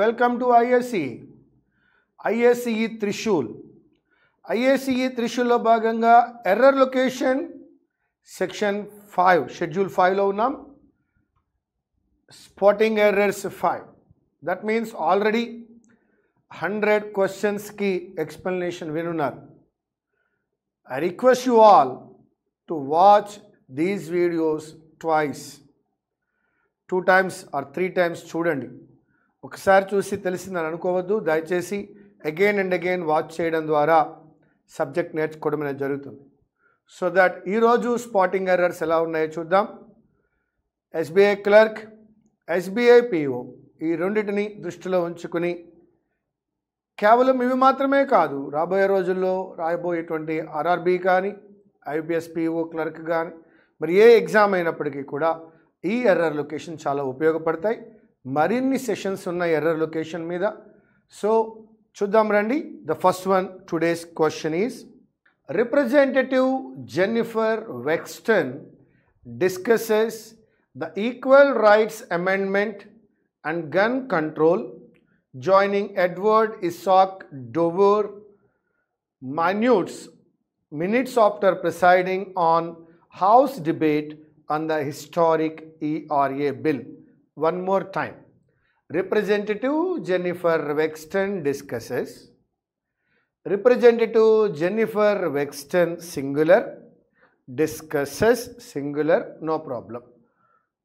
welcome to ISCE Trishul. ISCE Trishul లో భాగంగా error location section 5 schedule 5 లో ఉన్నాం. Spotting errors 5. That means already 100 questions కి explanation వినున్నారు. I request you all to watch these videos twice. 2 times or 3 times చూడండి. ఒకసారి చూసి తెలిసిందని అనుకోవద్దు. దయచేసి అగైన్ అండ్ అగైన్ వాచ్ చేయడం ద్వారా సబ్జెక్ట్ నేర్చుకోవడం అనేది జరుగుతుంది. సో దట్ ఈరోజు స్పాటింగ్ ఎర్రర్స్ ఎలా ఉన్నాయో చూద్దాం. ఎస్బీఐ క్లర్క్, ఎస్బీఐ పిఓ ఈ రెండింటిని దృష్టిలో ఉంచుకుని కేవలం ఇవి మాత్రమే కాదు, రాబోయే రోజుల్లో రాబోయేటువంటి ఆర్ఆర్బీ కానీ ఐపీఎస్ పిఓ క్లర్క్ కానీ మరి ఏ ఎగ్జామ్ అయినప్పటికీ కూడా ఈ ఎర్రర్ లొకేషన్ చాలా ఉపయోగపడతాయి. మరిన్ని సెషన్స్ ఉన్న ఎర్రర్ లొకేషన్ మీద. సో చూద్దాం రండి. The first one today's question is representative Jennifer Wexton discusses the equal rights amendment and gun control joining Edward Isaac Dover minutes after presiding on House debate on the historic ERA bill. One more time. Representative Jennifer Wexton discusses. Representative Jennifer Wexton singular, discusses singular, no problem.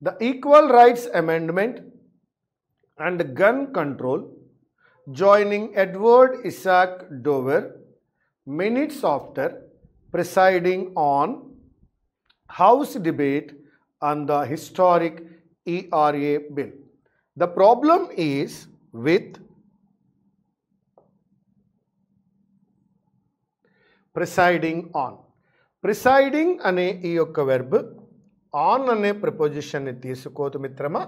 The Equal Rights Amendment and gun control joining Edward Isaac Dover minutes after presiding on House debate on the historic ERA bill. The problem is with presiding on. Presiding ane ee yokka verb on ane preposition ni teesukotu mitrama,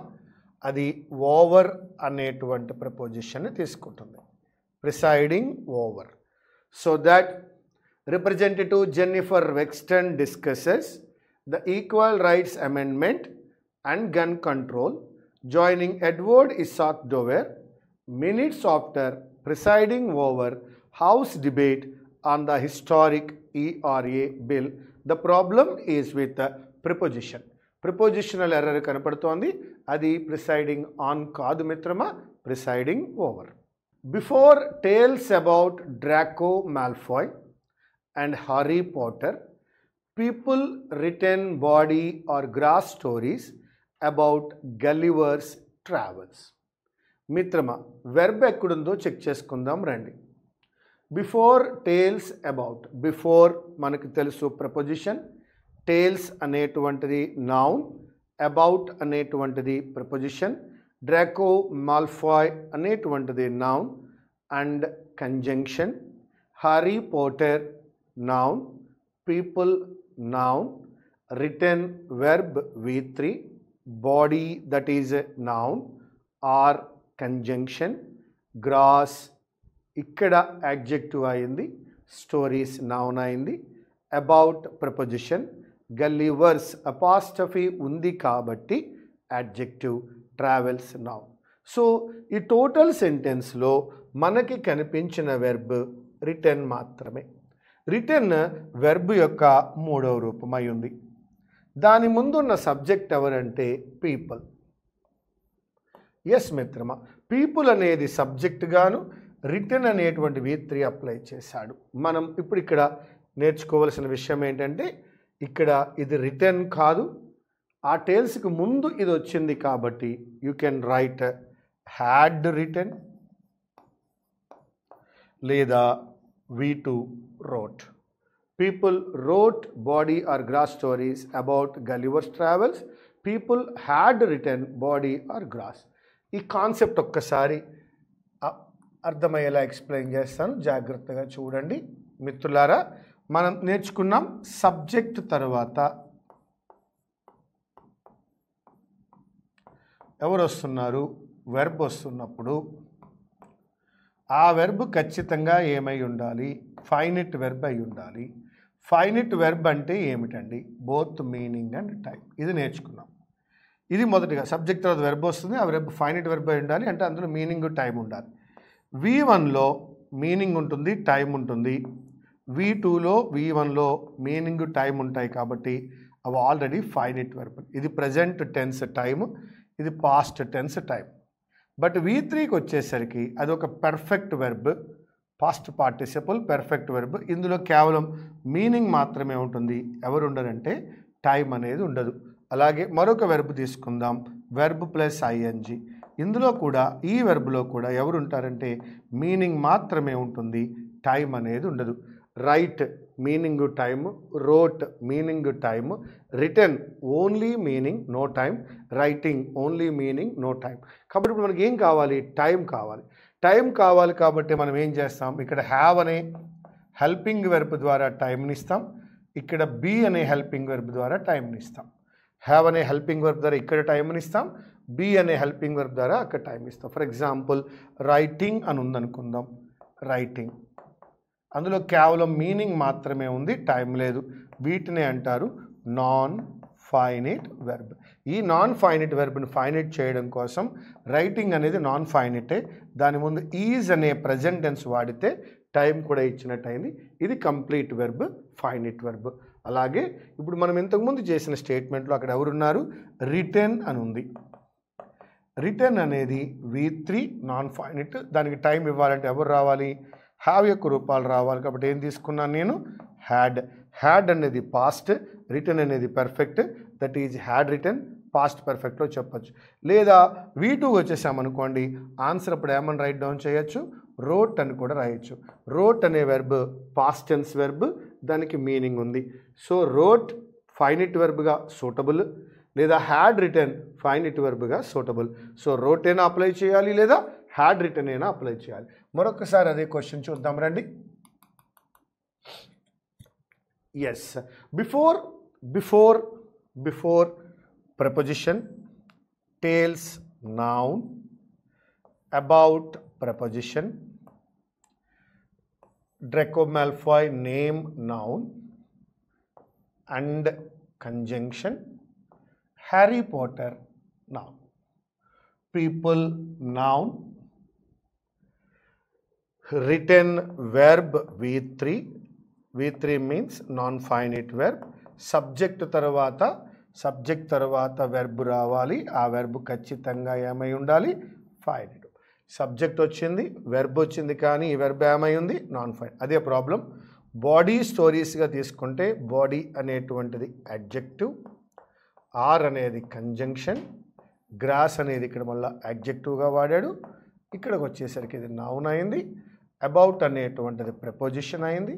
అది over అనేటువంటి ప్రపోజిషన్ని తీసుకుంటుంది. Presiding over. So that representative Jennifer Wexton discusses the equal rights amendment and gun control joining Edward Isaac Dovere minutes after presiding over house debate on the historic ERA bill. The problem is with preposition. Prepositional error కనపడుతోంది. అది presiding on కాదు మిత్రమా, presiding over. Before tales about Draco Malfoy and Harry Potter, people written bawdy or gross stories about Gulliver's travels. మిత్రమా verb ఎక్కడుందో check చేసుకుందాం రండి. Before tales about, before మనకు తెలుసు ప్రపోజిషన్, టేల్స్ అనేటువంటిది నౌన్, అబౌట్ అనేటువంటిది ప్రపోజిషన్, డ్రాకో మాల్ఫాయ్ అనేటువంటిది noun and conjunction, Harry Potter noun, people noun, return verb V3, body that is noun or conjunction, gross ఇక్కడ adjective అయింది, stories noun అయింది, about preposition, Gulliver's apostrophe ఉంది కాబట్టి adjective, travels noun. So ఈ total సెంటెన్స్లో మనకి కనిపించిన వెర్బ్ రిటర్న్ మాత్రమే. రిటర్న్ వెర్బ్ యొక్క 3వ రూపమై ఉంది. దాని ముందున్న సబ్జెక్ట్ ఎవరంటే పీపుల్. ఎస్ మిత్రమా, పీపుల్ అనేది సబ్జెక్ట్ గాను రిటర్న్ అనేటువంటి V3 అప్లై చేశాడు. మనం ఇప్పుడు ఇక్కడ నేర్చుకోవాల్సిన విషయం ఏంటంటే ఇక్కడ ఇది రిటర్న్ కాదు, ఆ టేల్స్కి ముందు ఇది వచ్చింది కాబట్టి you can write had written లేదా V2 wrote. People wrote bawdy or gross stories about Gulliver's travels. People had written bawdy or gross. ఈ కాన్సెప్ట్ ఒక్కసారి అర్థమయ్యేలా ఎక్స్ప్లెయిన్ చేస్తాను, జాగ్రత్తగా చూడండి మిత్రులారా. మనం నేర్చుకున్నాం సబ్జెక్ట్ తర్వాత ఎవరు వస్తున్నారు, వెర్బ్ వస్తున్నప్పుడు ఆ వెర్బ్ ఖచ్చితంగా ఏమై ఉండాలి, ఫైనిట్ వెర్బ్ అయి ఉండాలి. ఫైనిట్ వెర్బ్ అంటే ఏమిటండి? Both meaning and type. ఇది నేర్చుకున్నాం. ఇది మొదటిగా సబ్జెక్ట్ తర్వాత వెర్బ్ వస్తుంది. ఆ వెర్బ్ ఫైనైట్ వెర్బ్ అయి ఉండాలి, అంటే అందులో మీనింగ్ టైం ఉండాలి. V1లో మీనింగ్ ఉంటుంది, టైం ఉంటుంది. V2లో V1లో మీనింగ్ టైం ఉంటాయి కాబట్టి అవి ఆల్రెడీ ఫైనైట్ వెర్బ్. ఇది ప్రజెంట్ టెన్స్ టైం, ఇది పాస్ట్ టెన్స్ టైం. బట్ V3కి వచ్చేసరికి అది ఒక perfect verb, past participle perfect verb. ఇందులో కేవలం మీనింగ్ మాత్రమే ఉంటుంది, ఎవరు ఉండరంటే టైం అనేది ఉండదు. అలాగే మరొక వెర్బ్ తీసుకుందాం, వెర్బ్ ప్లస్ ఐఎన్జి. ఇందులో కూడా ఈ వెర్బ్లో కూడా ఎవరు ఉంటారంటే మీనింగ్ మాత్రమే ఉంటుంది, టైం అనేది ఉండదు. Right meaning time, rote meaning time, return only meaning no time, writing only meaning no time. కాబట్టి ఇప్పుడు మనకి ఏం కావాలి? టైం కావాలి. టైం కావాలి కాబట్టి మనం ఏం చేస్తాం, ఇక్కడ హ్యావ్ అనే హెల్పింగ్ వెర్బ్ ద్వారా టైంని ఇస్తాం, ఇక్కడ బీ అనే హెల్పింగ్ వెర్బ్ ద్వారా టైంని ఇస్తాం. హ్యావ్ అనే హెల్పింగ్ వెర్బ్ ద్వారా ఇక్కడ టైంని ఇస్తాం, బీ అనే హెల్పింగ్ వెర్బ్ ద్వారా అక్కడ టైం ఇస్తాం. ఫర్ ఎగ్జాంపుల్ రైటింగ్ అని ఉందనుకుందాం, రైటింగ్ అందులో కేవలం మీనింగ్ మాత్రమే ఉంది, టైం లేదు. వీటినే అంటారు నాన్ ఫైనైట్ వెర్బ్. ఈ నాన్ ఫైనైట్ వెర్బ్ని ఫైనైట్ చేయడం కోసం రైటింగ్ అనేది నాన్ ఫైనైటే, దాని ముందు ఈజ్ అనే ప్రజెంట్ టెన్స్ వాడితే టైం కూడా ఇచ్చినట్టయింది. ఇది కంప్లీట్ వెర్బ్, ఫైనైట్ వెర్బ్. అలాగే ఇప్పుడు మనం ఇంతకుముందు చేసిన స్టేట్మెంట్లో అక్కడ ఎవరున్నారు? రిటర్న్ అని ఉంది. రిటర్న్ అనేది V3 నాన్ ఫైనైట్, దానికి టైం ఇవ్వాలంటే ఎవరు రావాలి? హ్యావ్ యొక్క రూపాలు రావాలి. కాబట్టి ఏం తీసుకున్నాను నేను? హ్యాడ్. హ్యాడ్ అనేది పాస్ట్, రిటర్న్ అనేది perfect, that is had written, past పర్ఫెక్ట్లో చెప్పచ్చు. లేదా V2 వచ్చేసామనుకోండి, ఆన్సర్ అప్పుడు ఏమని రైట్ డౌన్ చేయొచ్చు? రోట్ అని కూడా రాయొచ్చు. రోట్ అనే వెర్బ్ పాస్ట్ టెన్స్ వెర్బ్, దానికి మీనింగ్ ఉంది. సో రోట్ ఫైనైట్ వెర్బ్గా సూటబుల్, లేదా హ్యాడ్ రిటర్న్ ఫైనైట్ వెర్బ్గా సూటబుల్. సో రోట్ అయినా అప్లై చేయాలి, లేదా హ్యాడ్ రిటర్న్ అయినా అప్లై చేయాలి. మరొకసారి అదే క్వశ్చన్ చూద్దాం రండి. Yes, before preposition, tales noun, about preposition, Draco Malfoy name noun and conjunction, Harry Potter noun, people noun, written verb V3 means non-finite verb, subject తర్వాత వెర్బ్ రావాలి, ఆ వెర్బ్ ఖచ్చితంగా ఏమై ఉండాలి? ఫైనైట్. సబ్జెక్ట్ వచ్చింది, వెర్బ్ వచ్చింది, కానీ ఈ వెర్బ్ ఏమై ఉంది? Non finite. అదే ప్రాబ్లం. బాడీ స్టోరీస్గా తీసుకుంటే బాడీ అనేటువంటిది అడ్జెక్టివ్, ఆర్ అనేది కంజంక్షన్, గ్రాస్ అనేది ఇక్కడ మళ్ళీ అడ్జెక్టివ్గా వాడాడు, ఇక్కడికి వచ్చేసరికి ఇది నౌన్ అయింది, అబౌట్ అనేటువంటిది ప్రపోజిషన్ అయింది,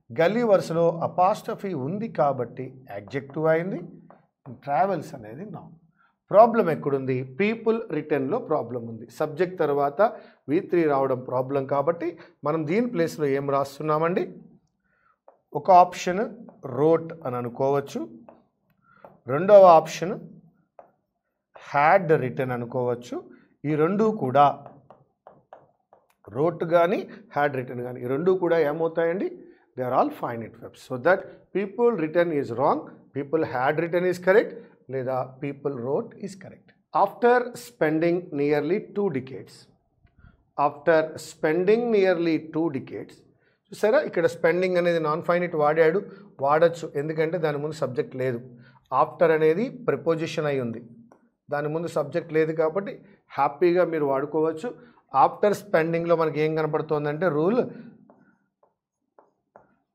గల్లీ వరుసలో అపాస్ట్రఫీ ఉంది కాబట్టి అడ్జెక్టివ్ అయింది, ట్రావెల్స్ అనేది నౌన్. ప్రాబ్లం ఎక్కడుంది? పీపుల్ రిటర్న్లో ప్రాబ్లం ఉంది. సబ్జెక్ట్ తర్వాత V3 రావడం ప్రాబ్లం కాబట్టి మనం దీని ప్లేస్లో ఏం రాస్తున్నామండి? ఒక ఆప్షన్ రోట్ అని అనుకోవచ్చు, రెండవ ఆప్షన్ హ్యాడ్ రిటర్న్ అనుకోవచ్చు. ఈ రెండు కూడా రోట్ కానీ హ్యాడ్ రిటర్న్ కానీ ఈ రెండు కూడా ఏమవుతాయండి? They are all finite verbs. So that people written is wrong, people had written is correct, లేదా people wrote is correct. After spending nearly 2 decades, చూసారా ఇక్కడ స్పెండింగ్ అనేది నాన్ ఫైనైట్ వాడచ్చు, ఎందుకంటే దాని ముందు సబ్జెక్ట్ లేదు. ఆఫ్టర్ అనేది ప్రిపోజిషన్ అయి ఉంది, దాని ముందు సబ్జెక్ట్ లేదు కాబట్టి హ్యాపీగా మీరు వాడుకోవచ్చు. ఆఫ్టర్ స్పెండింగ్లో మనకి ఏం కనపడుతుందంటే rule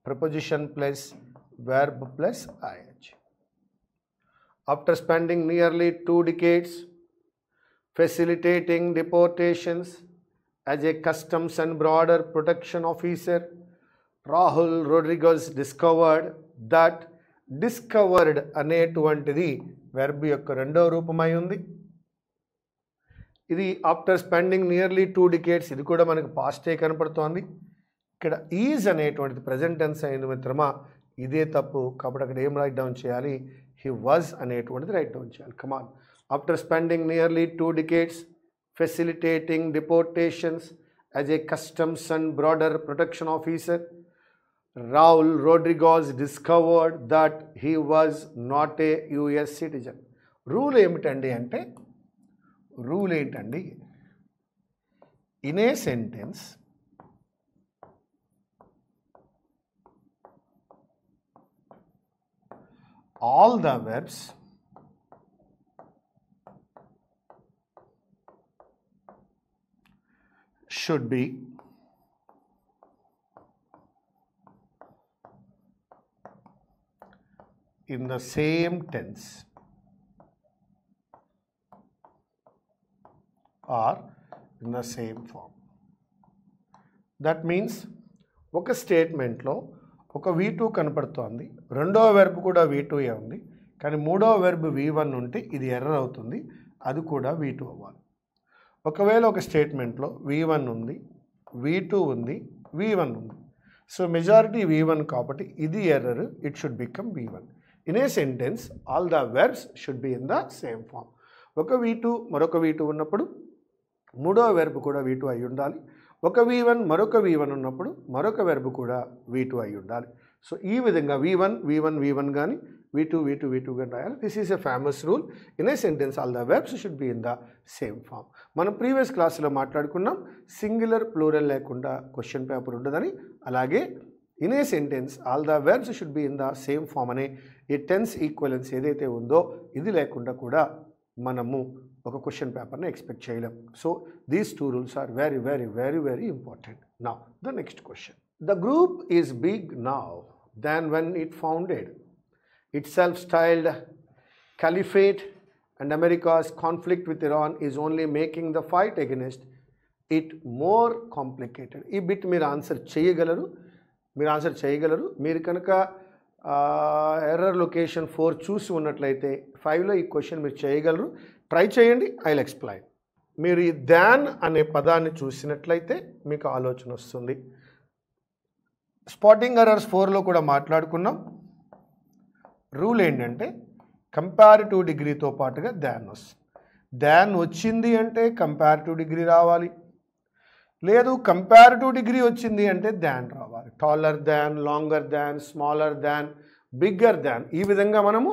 preposition plus verb plus ING. After spending nearly 2 decades facilitating deportations as a customs and border protection officer, Rahul Rodriguez discovered that discovered అనేటువంటిది వెర్బ్ యొక్క రెండవ రూపమై ఉంది. ఇది ఆఫ్టర్ స్పెండింగ్ నియర్లీ 2 decades, ఇది కూడా మనకు పాస్టే కనపడుతోంది. ఇక్కడ ఈజ్ అనేటువంటిది ప్రజెంట్ టెన్స్ అయింది మిత్రమా, ఇదే తప్పు. కాబట్టి అక్కడ ఏం రైట్ డౌన్ చేయాలి? He was అనేటువంటిది రైట్ డౌన్ చేయాలి. Come on. After spending nearly 2 decades facilitating deportations as a customs and border protection officer, Raul Rodriguez discovered that he was not a US citizen. Rule ఏమిటండి అంటే, rule ఏంటండి, in a sentence all the verbs should be in the same tense or in the same form. That means ఒక స్టేట్మెంట్లో ఒక V2 కనపడుతోంది, రెండవ verb కూడా V2ఏ ఉంది, కానీ మూడవ వెర్బ్ V1 ఉంటే ఇది ఎర్రర్ అవుతుంది, అది కూడా V2 అవ్వాలి. ఒకవేళ ఒక స్టేట్మెంట్లో V1 ఉంది, V2 ఉంది, V1 ఉంది, సో మెజారిటీ V1 కాబట్టి ఇది error, it should become V1. In a sentence all the verbs should be in the same form. ఒక V2 మరొక V2 ఉన్నప్పుడు మూడవ వెర్బ్ కూడా V2 అయి ఉండాలి, ఒక V1 మరొక V1 ఉన్నప్పుడు మరొక వెర్బ్ కూడా V2 అయి ఉండాలి. సో ఈ విధంగా V1 కానీ V2 కానీ రాయాలి. This is a famous rule. In a sentence all the verbs should be in the same form. మనం ప్రీవియస్ క్లాస్లో మాట్లాడుకున్నాం, సింగులర్ ప్లూరల్ లేకుండా క్వశ్చన్ పేపర్ ఉండదని. అలాగే in a sentence all the verbs should be in the same form అనే ఈ tense equivalence ఏదైతే ఉందో ఇది లేకుండా కూడా మనము ఒక క్వశ్చన్ పేపర్ని ఎక్స్పెక్ట్ చేయలేం. So these two rules are very very very very important. Now the next question. The group is big now than when it founded. Itself styled caliphate and America's conflict with Iran is only making the fight against it more complicated. ఈ bit మీరు answer చేయగలరు. మీరు కనుక error location 4 చూసి ఉన్నట్లయితే 5లో ఈ question మీరు చేయగలరు. ట్రై చేయండి, ఐ విల్ ఎక్స్ప్లెయిన్. మీరు ఈ దాన్ అనే పదాన్ని చూసినట్లయితే మీకు ఆలోచన వస్తుంది. స్పాటింగ్ ఎర్రర్స్ 4లో కూడా మాట్లాడుకున్నాం. రూల్ ఏంటంటే కంపారిటివ్ డిగ్రీతో పాటుగా దాన్ వస్తుంది. దాన్ వచ్చింది అంటే కంపారిటివ్ డిగ్రీ రావాలి, లేదు కంపారిటివ్ డిగ్రీ వచ్చింది అంటే దాన్ రావాలి. టాలర్ దాన్, లాంగర్ దాన్, స్మాలర్ దాన్, బిగ్గర్ దాన్, ఈ విధంగా మనము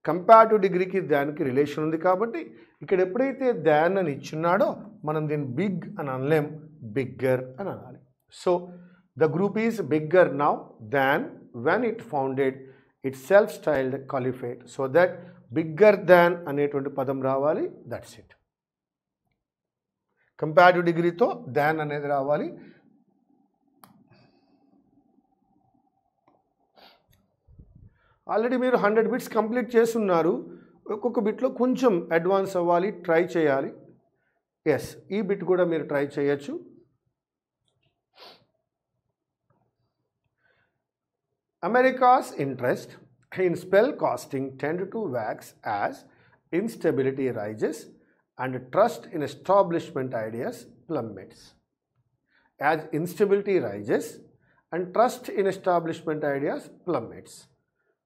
కంపారిటివ్ డిగ్రీకి దానికి రిలేషన్ ఉంది కాబట్టి ఇక్కడ ఎప్పుడైతే దాన్ అని ఇచ్చున్నాడో మనం దీన్ని బిగ్ అని అనలేం, బిగ్గర్ అని అనాలి. So the group is bigger now than when it founded itself styled caliphate. So that bigger than అనేటువంటి పదం రావాలి. That's it. కంపారిటివ్ డిగ్రీతో దాన్ అనేది రావాలి. ఆల్రెడీ మీరు 100 బిట్స్ కంప్లీట్ చేస్తున్నారు. ఒక్కొక్క బిట్లో కొంచెం అడ్వాన్స్ అవ్వాలి, ట్రై చేయాలి. ఎస్, ఈ బిట్ కూడా మీరు ట్రై చేయొచ్చు. America's interest in spell casting tend to wax as instability rises and trust in establishment ideas plummets. As instability rises and trust in establishment ideas plummets.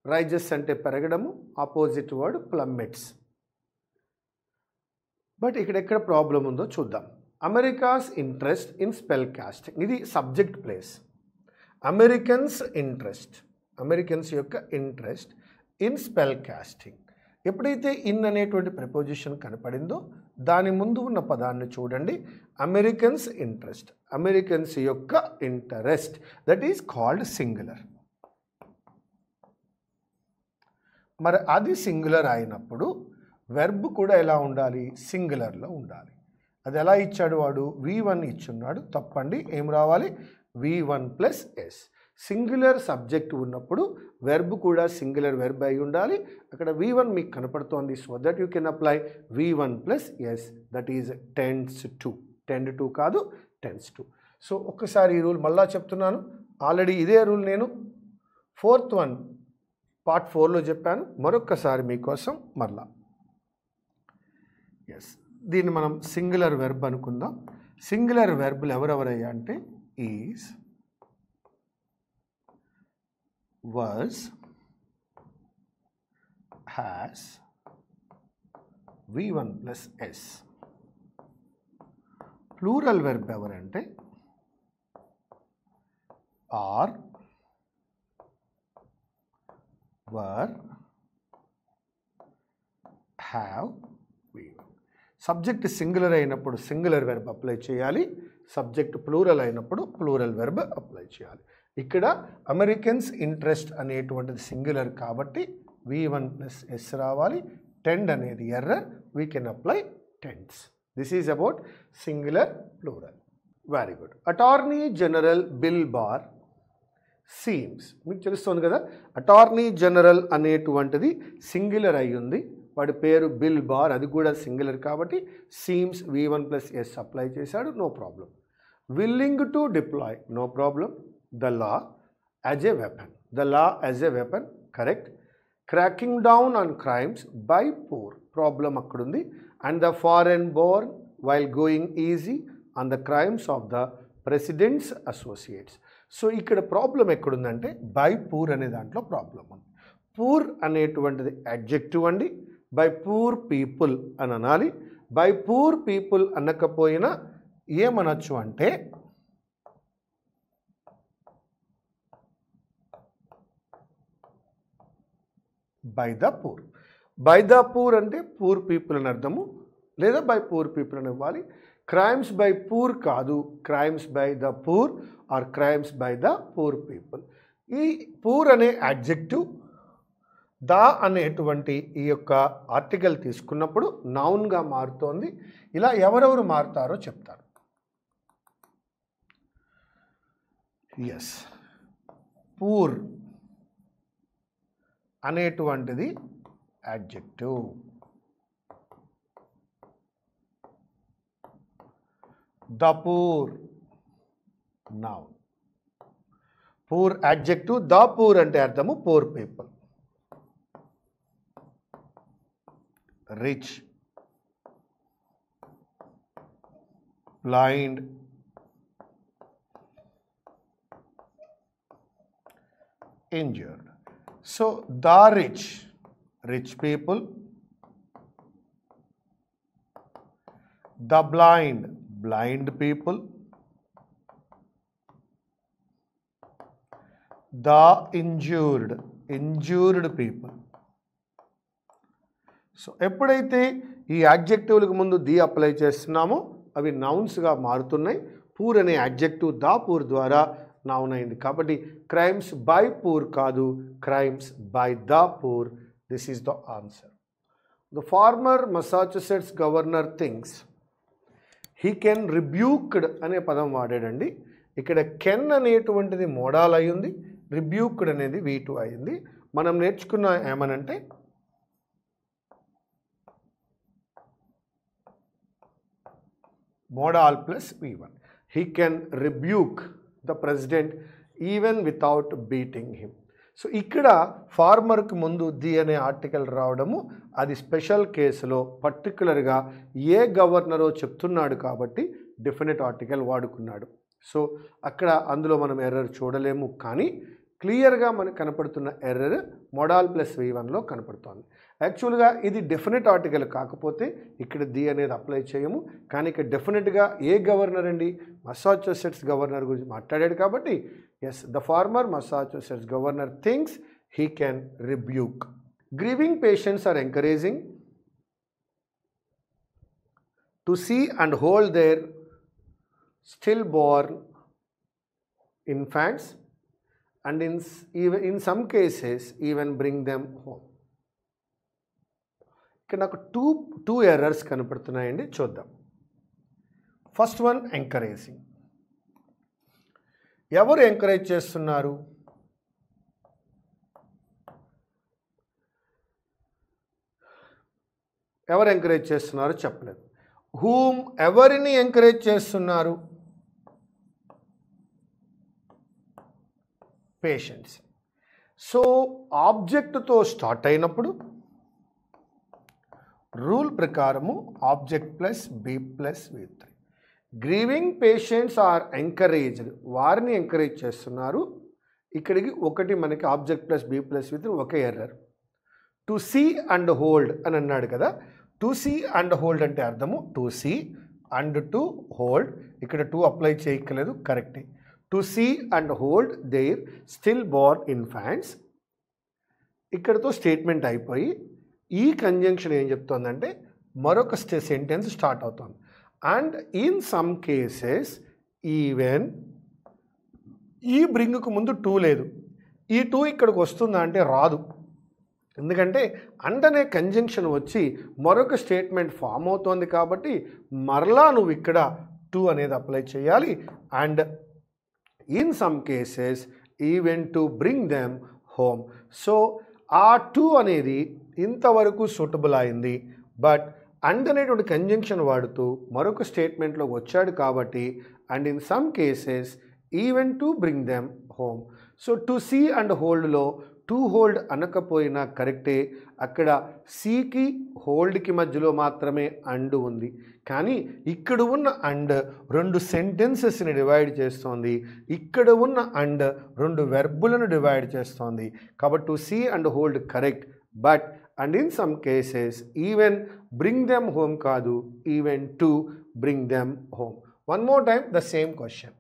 Rises ante peragadamu, opposite word plummets. But ikkada problem undo chuddam. America's interest in spell casting, idi subject place. Americans యొక్క interest in spell casting. ఎప్పుడైతే in అనేటువంటి preposition కనపడిందో దాని ముందు ఉన్న పదాన్ని చూడండి. Americans interest, Americans యొక్క interest, that is called singular. మరి అది సింగులర్ అయినప్పుడు వెర్బ్ కూడా ఎలా ఉండాలి? సింగులర్లో ఉండాలి. అది ఎలా ఇచ్చాడు వాడు? V1 ఇచ్చున్నాడు. తప్పండి, ఏం రావాలి? V1 plus yes. Singular subject ఉన్నప్పుడు వెర్బ్ కూడా సింగులర్ వెర్బ్ అయి ఉండాలి. అక్కడ V1 మీకు కనపడుతోంది. So that you can apply V1 plus yes, that is tends to. Tend to కాదు, టెన్స్ టు. సో ఒక్కసారి ఈ రూల్ మళ్ళా చెప్తున్నాను. ఆల్రెడీ ఇదే రూల్ నేను 4th వన్ పార్ట్ 4లో చెప్పాను. మరొక్కసారి మీకోసం మరలా. ఎస్, దీన్ని మనం సింగులర్ వెర్బ్ అనుకుందాం. సింగులర్ వెర్బ్లు ఎవరెవరయ్యా అంటే is, was, has, V1 plus S. Plural verb ఎవరంటే are, were, have V1. Subject singular అయినప్పుడు సింగులర్ వెర్బ్ అప్లై చేయాలి, సబ్జెక్ట్ ప్లూరల్ అయినప్పుడు ప్లూరల్ వెర్బ్ అప్లై చేయాలి. ఇక్కడ అమెరికన్స్ ఇంట్రెస్ట్ అనేటువంటిది సింగులర్ కాబట్టి V1 ప్లస్ ఎస్ రావాలి. టెండ్ అనేది error, we can apply tends. This is about singular plural. Very good. Attorney general Bill Barr seems. మీకు తెలుస్తుంది కదా, అటార్నీ జనరల్ అనేటువంటిది సింగులర్ అయ్యింది, వాడి పేరు బిల్ బార్, అది కూడా సింగులర్ కాబట్టి seems V1 plus S apply చేశాడు, no problem. Willing to deploy, no problem. The law as a weapon, the law as a weapon, correct. Cracking down on crimes by poor, problem అక్కడుంది. And the foreign born while going easy on the crimes of the president's associates. So ఇక్కడ problem ఎక్కడుందంటే by poor అనే దాంట్లో problem ఉంది. Poor అనేటువంటిది adjective అండి, by poor people అని అనాలి. బై పూర్ పీపుల్ అనకపోయినా ఏమనొచ్చు అంటే by the poor. By the poor అంటే పూర్ పీపుల్ అని అర్థము, లేదా బై పూర్ పీపుల్ అని ఇవ్వాలి. క్రైమ్స్ బై పూర్ కాదు, crimes by the poor or crimes by the poor people. ఈ పూర్ అనే అడ్జెక్టివ్ ద అనేటువంటి ఈ యొక్క ఆర్టికల్ తీసుకున్నప్పుడు నౌన్గా మారుతోంది. ఇలా ఎవరెవరు మారుతారో చెప్తారు. ఎస్, పూర్ అనేటువంటిది adjective, the poor noun. Poor adjective, the poor అంటే అర్థము poor people. Rich, blind, injured. So the rich, rich people. The blind, blind people. The injured, injured people. So ఎప్పుడైతే ఈ యాడ్జెక్టివ్లకు ముందు ది అప్లై చేస్తున్నామో అవి నౌన్స్గా మారుతున్నాయి. Poor అనే యాడ్జెక్టివ్ ద పూర్ ద్వారా నౌన్ అయింది కాబట్టి క్రైమ్స్ బై పూర్ కాదు, crimes by the poor. This is the answer. The former Massachusetts governor things he can rebuked అనే పదం వాడాడండి. ఇక్కడ కెన్ అనేటువంటిది మోడాల్ అయ్యింది, రిబ్యూక్డ్ అనేది V2 అయింది. మనం నేర్చుకున్న ఏమనంటే modal plus V1. He can rebuke the president even without beating him. So ఇక్కడ ఫార్మర్కి ముందు ది అనే ఆర్టికల్ రావడము అది స్పెషల్ కేసులో పర్టికులర్గా ఏ గవర్నరో చెప్తున్నాడు కాబట్టి డెఫినెట్ ఆర్టికల్ వాడుకున్నాడు. సో అక్కడ అందులో మనం ఎర్రర్ చూడలేము, కానీ క్లియర్గా మనకు కనపడుతున్న ఎర్రర్ మోడాల్ ప్లస్ V1లో కనపడుతోంది. యాక్చువల్గా ఇది డెఫినెట్ ఆర్టికల్ కాకపోతే ఇక్కడ ది అనేది అప్లై చేయము, కానీ ఇక్కడ డెఫినెట్గా ఏ గవర్నర్ అండి, మసాచుసెట్స్ గవర్నర్ గురించి మాట్లాడాడు కాబట్టి yes, the former Massachusetts governor things he can rebuke. Grieving patients are encouraging to see and hold their stillborn infants and in some cases even bring them home. ఇక్కడ నాకు two errors కనపడుతున్నాయండి, చూద్దాం. First one encouraging. ఎవరు encourage చేస్తున్నారు? ఎవరు encourage చేస్తున్నారు చెప్పలేదు. Whom, ఎవరిని ఎంకరేజ్ చేస్తున్నారు? పేషెంట్స్. సో ఆబ్జెక్ట్తో స్టార్ట్ అయినప్పుడు రూల్ ప్రకారము object plus be plus V3. Grieving patients are encouraged, వారిని ఎంకరేజ్ చేస్తున్నారు. ఇక్కడికి ఒకటి మనకి object plus be plus V3 ఒక error. To see and hold అని అన్నాడు కదా, టు సీ అండ్ హోల్డ్ అంటే అర్థము to see and to hold. ఇక్కడ టు అప్లై చేయక్కలేదు, కరెక్టే. To see and hold their stillborn infants. ఇక్కడతో స్టేట్మెంట్ అయిపోయి ఈ కంజంక్షన్ ఏం చెప్తోందంటే మరొక సెంటెన్స్ స్టార్ట్ అవుతుంది. And in some cases even ఈ బ్రింగ్కు ముందు టు లేదు, ఈ టు ఇక్కడికి వస్తుందా అంటే రాదు. ఎందుకంటే అండ్ అనే కంజంక్షన్ వచ్చి మరొక స్టేట్మెంట్ ఫామ్ అవుతోంది కాబట్టి మరలా నువ్వు ఇక్కడ టు అనేది అప్లై చేయాలి. And in some cases even to bring them home. So ఆ టు అనేది ఇంతవరకు సూటబుల్ అయింది, బట్ అండ్ అనేటువంటి కంజంక్షన్ వాడుతూ మరొక స్టేట్మెంట్లోకి వచ్చాడు కాబట్టి and in some cases even to bring them home. So to see and హోల్డ్లో టు హోల్డ్ అనకపోయినా కరెక్టే, అక్కడ సీకి హోల్డ్కి మధ్యలో మాత్రమే అండ్ ఉంది. కానీ ఇక్కడ ఉన్న అండ్ రెండు సెంటెన్సెస్ని డివైడ్ చేస్తోంది, ఇక్కడ ఉన్న అండ్ రెండు వెర్బులను డివైడ్ చేస్తోంది. కాబట్టి to see and hold correct, but and in some cases even bring them home కాదు, even to bring them home. One more time the same question.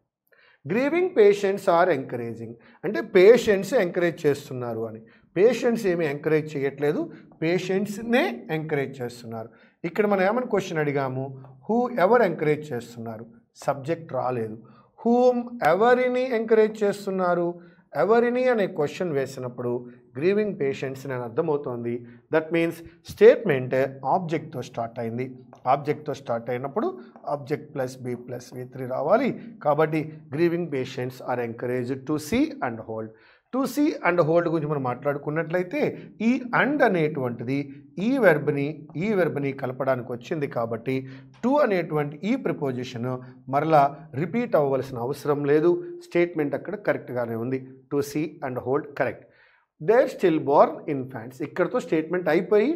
Grieving patients are encouraging అంటే patients encourage చేస్తున్నారు అని. Patients ఏమీ encourage చేయట్లేదు, పేషెంట్స్నే encourage చేస్తున్నారు. ఇక్కడ మనం ఏమని క్వశ్చన్ అడిగాము, హూ ఎవరు ఎంకరేజ్ చేస్తున్నారు, సబ్జెక్ట్ రాలేదు. హూమ్ ఎవరిని ఎంకరేజ్ చేస్తున్నారు, ఎవరిని అనే క్వశ్చన్ వేసినప్పుడు గ్రీవింగ్ పేషెంట్స్ అని అర్థమవుతోంది. దట్ మీన్స్ స్టేట్మెంట్ ఆబ్జెక్ట్తో స్టార్ట్ అయింది. ఆబ్జెక్ట్తో స్టార్ట్ అయినప్పుడు object plus be plus V3 రావాలి. కాబట్టి grieving patients are encouraged to see and hold. To see and hold గురించి మనం మాట్లాడుకున్నట్లయితే ఈ అండ్ అనేటువంటిది ఈ వెర్బ్ని కలపడానికి వచ్చింది కాబట్టి టు అనేటువంటి ఈ ప్రిపోజిషన్ మరలా రిపీట్ అవ్వవలసిన అవసరం లేదు. స్టేట్మెంట్ అక్కడ కరెక్ట్గానే ఉంది. To see and hold correct. Their stillborn infants ఇక్కడతో స్టేట్మెంట్ అయిపోయి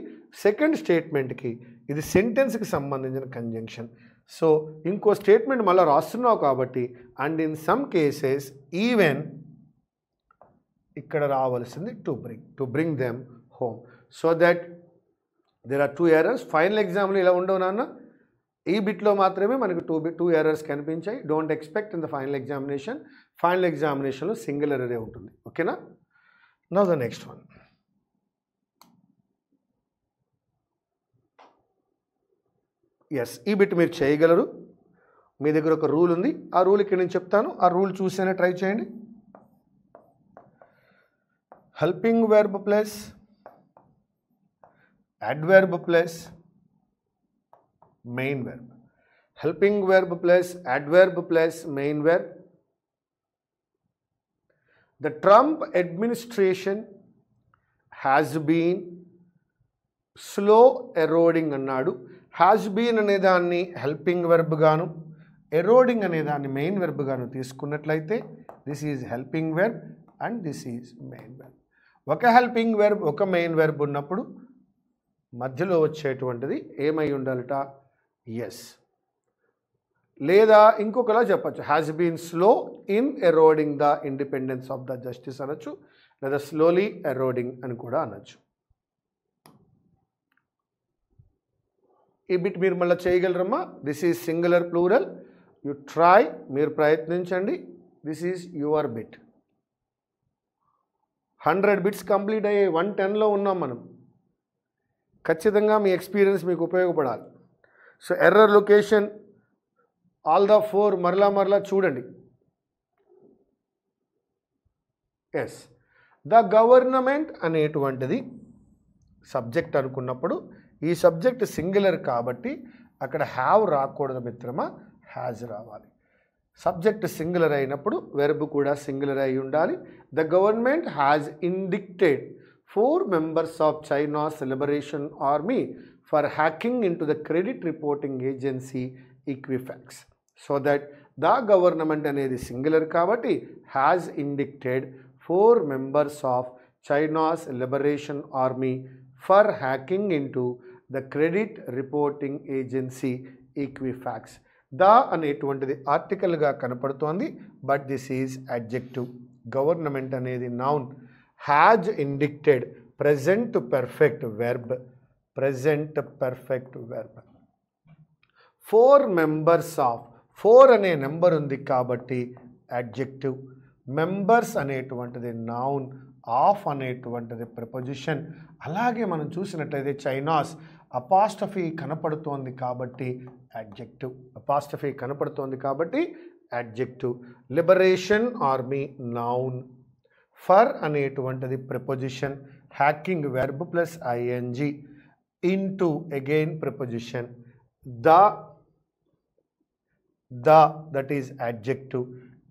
సెకండ్ స్టేట్మెంట్కి ఇది సెంటెన్స్కి సంబంధించిన కంజంక్షన్. సో ఇంకో స్టేట్మెంట్ మళ్ళీ రాస్తున్నావు కాబట్టి and in some cases even ఇక్కడ రావాల్సింది to bring them home. So that there are 2 errors. Final ఎగ్జామ్లో ఇలా ఉండవు నాన్న, ఈ బిట్లో మాత్రమే మనకు టూ ఎర్రర్స్ కనిపించాయి. Don't expect in the final examination. Final ఎగ్జామినేషన్లో సింగిల్ ఎర్రరే ఉంటుంది. ఓకేనా? Now the next one. Yes, ఈ బిట్ మీరు చేయగలరు. మీ దగ్గర ఒక రూల్ ఉంది, ఆ రూల్ ఇక్కడ నేను చెప్తాను, ఆ రూల్ చూసేనే ట్రై చేయండి. Helping verb plus adverb plus main verb. Helping verb plus adverb plus main verb. The Trump administration has been slow eroding అన్నాడు. has been అనేదాన్ని helping verb గాను, eroding అనేదాన్ని main verb గాను తీసుకున్నట్లయితే this is helping verb and this is main verb. ఒక helping verb ఒక main verb ఉన్నప్పుడు మధ్యలో వచ్చేటువంటిది ఏమై ఉండాలట? ఎస్. లేదా ఇంకొకలా చెప్పచ్చు, has been slow in eroding the independence of the justice అనొచ్చు, లేదా స్లోలీ ఎరోడింగ్ అని కూడా అనొచ్చు. ఈ బిట్ మీరు మళ్ళీ చేయగలరమ్మా. This is singular plural. You try, మీరు ప్రయత్నించండి. This is your bit. 100 bits complete అయ్యే 110లో ఉన్నాం మనం. ఖచ్చితంగా మీ ఎక్స్పీరియన్స్ మీకు ఉపయోగపడాలి. So error location all the 4 మరలా చూడండి. ఎస్, ద గవర్నమెంట్ అనేటువంటిది సబ్జెక్ట్ అనుకున్నప్పుడు ఈ సబ్జెక్ట్ సింగులర్ కాబట్టి అక్కడ హ్యావ్ రాకూడదు మిత్రమా, హ్యాజ్ రావాలి. సబ్జెక్ట్ సింగులర్ అయినప్పుడు వెర్బ్ కూడా సింగులర్ అయి ఉండాలి. The government has indicted 4 members of China's Liberation Army for hacking into the credit reporting agency Equifax. So that the government అనేది సింగులర్ కాబట్టి has indicted 4 members of China's Liberation Army for hacking into the credit reporting agency Equifax. The అనేటువంటిది ఆర్టికల్గా కనపడుతోంది, but this is adjective. Government అనేది noun. Has indicted present perfect verb. present perfect verb. 4 members of 4 అనే number ఉంది కాబట్టి adjective. Members అనేటువంటిది noun, of అనేటువంటిది preposition. అలాగే మనం చూసినట్లయితే చైనాస్ అపాస్ట్రఫీ కనపడుతోంది కాబట్టి యాడ్జెక్టివ్. అపాస్ట్రఫీ కనపడుతోంది కాబట్టి adjective. Liberation army noun. For అనేటువంటిది preposition. Hacking verb plus ING. Into again preposition. The that is adjective.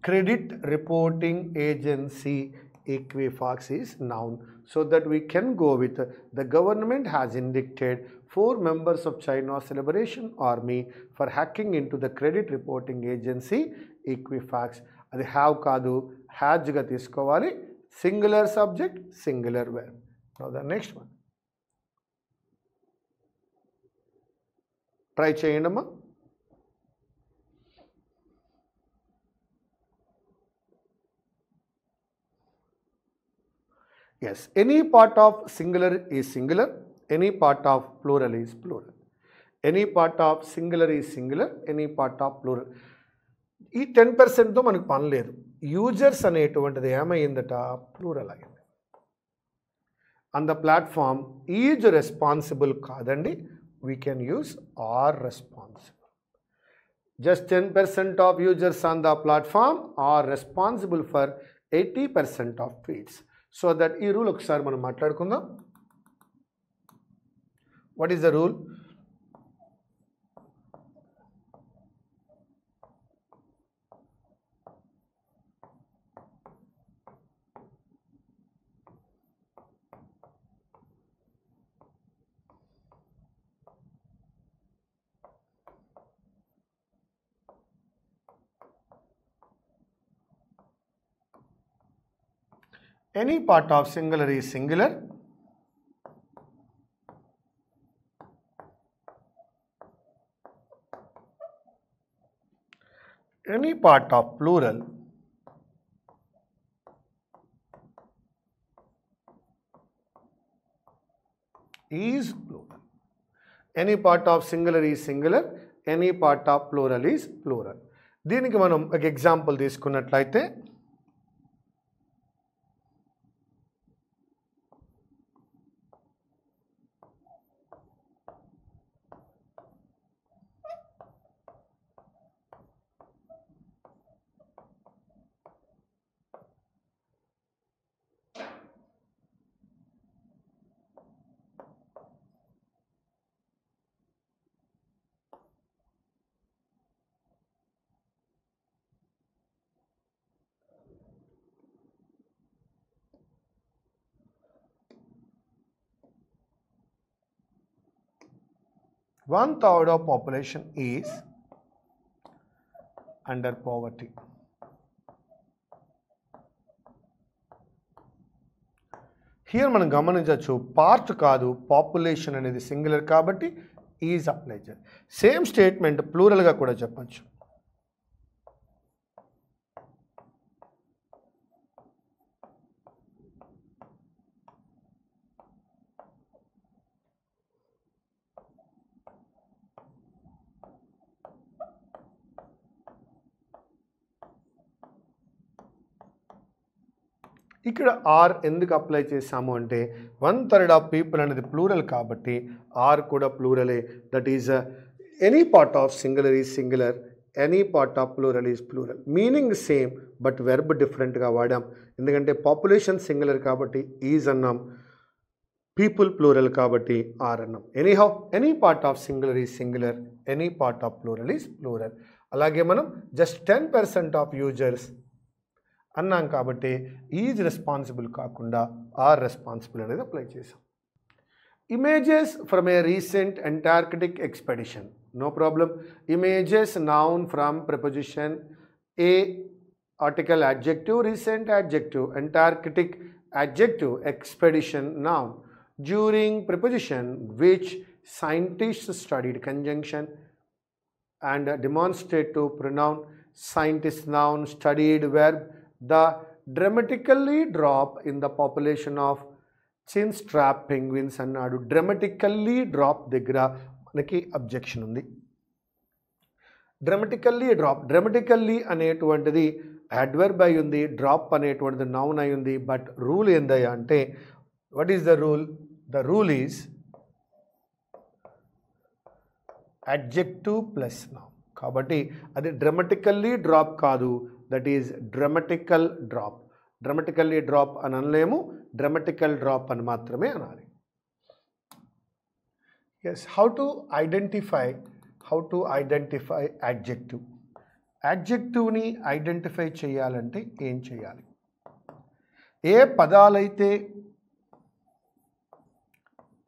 Credit reporting agency Equifax is noun. So that we can go with the government has indicted 4 members of China's Liberation Army for hacking into the credit reporting agency Equifax. అది have కాదు, has గా తీసుకోవాలి. Singular subject, singular verb. Now the next one. Try చేయండి అమ్మా. Yes, any part of singular is singular, any part of plural is plural. Any part of singular is singular, any part of plural. ఈ 10%తో మనకు పని లేదు. Users అనేటువంటిది ఏమైందట, plural అయింది. On the platform is responsible కాదండి, we can use are responsible. Just 10% of users on the platform are responsible for 80% of tweets. So that ఈ rule ఒకసారి మనం మాట్లాడుకుందాం. What is the rule? Any part of singular is singular. Any part of plural is plural. Any part of singular is singular. Any part of plural is plural. దీనికి మనం ఒక example తీసుకున్నట్లయితే one third of population is under poverty. Here మనం గమనించవచ్చు, part కాదు, population అనేది singular కాబట్టి is apply చేయాలి. సేమ్ స్టేట్మెంట్ ప్లూరల్గా కూడా చెప్పచ్చు. ఇక్కడ ఆర్ ఎందుకు అప్లై చేసాము అంటే 1/3 ఆఫ్ పీపుల్ అనేది ప్లూరల్ కాబట్టి ఆర్ కూడా ప్లూరలే. That is any part of singular is singular, any part of plural is plural. Meaning same but verb డిఫరెంట్గా వాడాం. ఎందుకంటే పాపులేషన్ సింగులర్ కాబట్టి ఈజ్ అన్నాం, పీపుల్ ప్లూరల్ కాబట్టి ఆర్ అన్నాం. Anyhow any part of singular is singular, any part of plural is plural. అలాగే మనం just 10% of users అన్నాం కాబట్టి ఈజ్ రెస్పాన్సిబుల్ కాకుండా ఆర్ రెస్పాన్సిబుల్ అనేది అప్లై చేసాం. Images from a recent Antarctic expedition. No problem. Images noun from preposition a, article adjective, recent adjective, antarctic adjective, expedition noun. During preposition which scientists studied, conjunction and demonstrative pronoun. Scientist noun, studied verb. The dramatically drop in the population of chinstrap penguins అన్నాడు. డ్రమటికల్లీ drop దగ్గర మనకి objection ఉంది. డ్రమటికల్లీ drop, డ్రమటికల్లీ అనేటువంటిది adverb అయి ఉంది, drop అనేటువంటిది noun అయి ఉంది. బట్ రూల్ ఏందయ్యా అంటే, what is the rule? The rule is adjective plus noun. కాబట్టి అది డ్రామటికల్లీ డ్రాప్ కాదు, that is dramatical drop. Dramatically drop అని అనలేము, డ్రామటికల్ డ్రాప్ అని మాత్రమే అనాలి. Yes, how to identify adjective. యాడ్జెక్టివ్ని ఐడెంటిఫై చేయాలంటే ఏం చేయాలి? ఏ పదాలైతే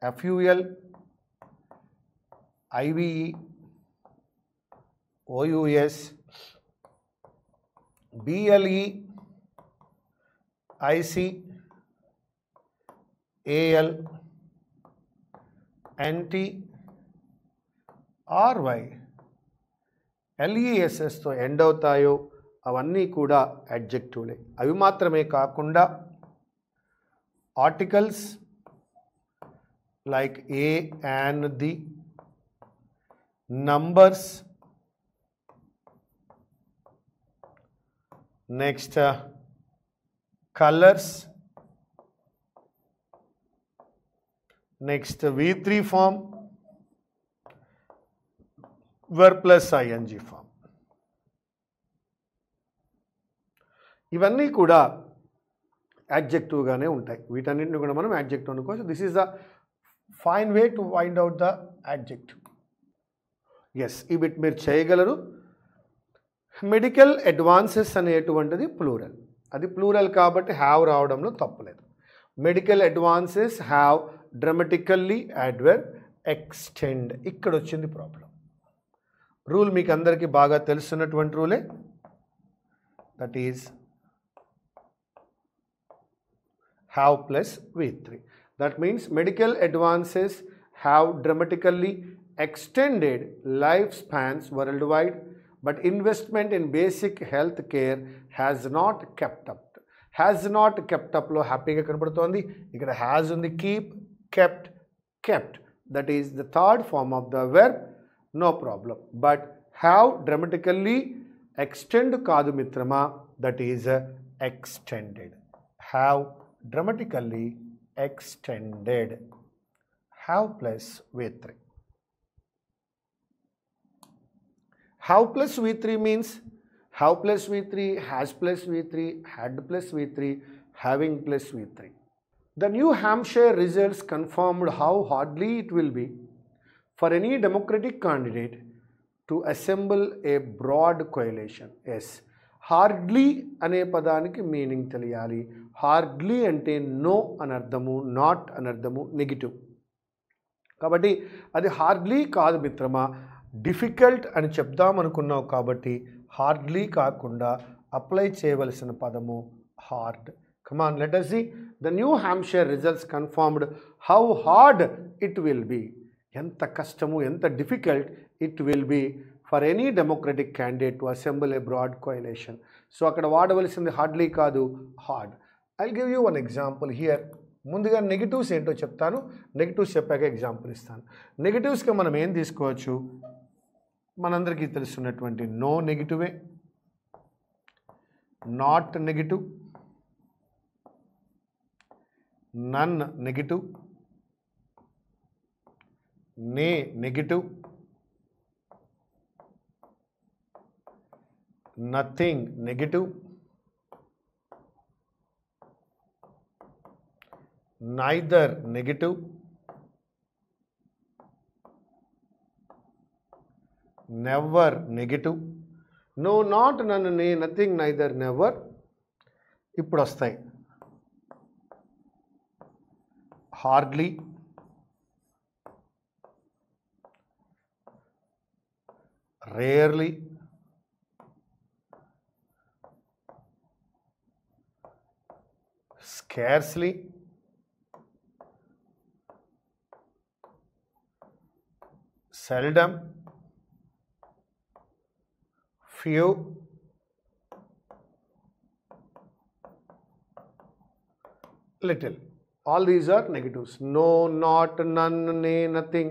FUL, IVE, OUS, BLE, IC, AL, NT, RY, ఎల్ఈఎస్ఎస్తో ఎండ్ అవుతాయో అవన్నీ కూడా యాడ్జెక్టివ్లే. అవి మాత్రమే కాకుండా articles like a and the, numbers, next colours, next V3 form, verb plus ing form. ఇవన్నీ కూడా యాడ్జెక్టివ్గానే ఉంటాయి. వీటన్నింటిని కూడా మనం యాడ్జెక్టివ్ అనుకోవచ్చు. This is the fine way to find out the adjective. Yes, ఈ బిట్ మీరు చేయగలరు. మెడికల్ అడ్వాన్సెస్ అనేటువంటిది ప్లూరల్. అది ప్లూరల్ కాబట్టి హ్యావ్ రావడంలో తప్పులేదు. Medical advances have dramatically adverb extend. ఇక్కడ వచ్చింది ప్రాబ్లం. రూల్ మీకు అందరికీ బాగా తెలుసున్నటువంటి రూలే, that is have plus V3. That means medical advances have dramatically extended life spans world wide, but investment in basic health care has not kept up. Has not kept అప్లో హ్యాపీగా కనబడుతోంది. ఇక్కడ has ఉంది, keep, kept, kept. That is the third form of the verb. No problem. But have dramatically extend కాదు మిత్రమా, that is extended. Have dramatically extended. Have plus V3. Have plus V3 means have plus V3, has plus V3, had plus V3, having plus V3. The New Hampshire results confirmed how hardly it will be for any Democratic candidate to assemble a broad coalition. Yes, hardly అనే పదానికి meaning తెలియాలి. Hardly అంటే no అనర్థము, not అనర్థము, negative. కాబట్టి అది hardly కాదు మిత్రమా, difficult అని చెప్దాం అనుకున్నావు. కాబట్టి హార్డ్లీ కాకుండా అప్లై చేయవలసిన పదము hard. Come on, let us see. The New Hampshire results confirmed how hard it will be. ఎంత కష్టము, ఎంత difficult it will be for any Democratic candidate to assemble a broad coalition. So అక్కడ వాడవలసింది hardly కాదు, hard. I'll give you one example here. ముందుగా negatives ఏంటో చెప్తాను, negatives చెప్పాక example ఇస్తాను. నెగిటివ్స్గా మనం ఏం తీసుకోవచ్చు? మనందరికీ తెలుసున్నటువంటి నో నెగిటివే, not negative, none negative, nay negative, nothing negative, neither negative, never negative, no, not, none, nay, nothing, neither, never. ఇప్పుడు వస్తాయి hardly, rarely, scarcely, seldom, few, little. All these are negatives. No, not, none, nay, nothing,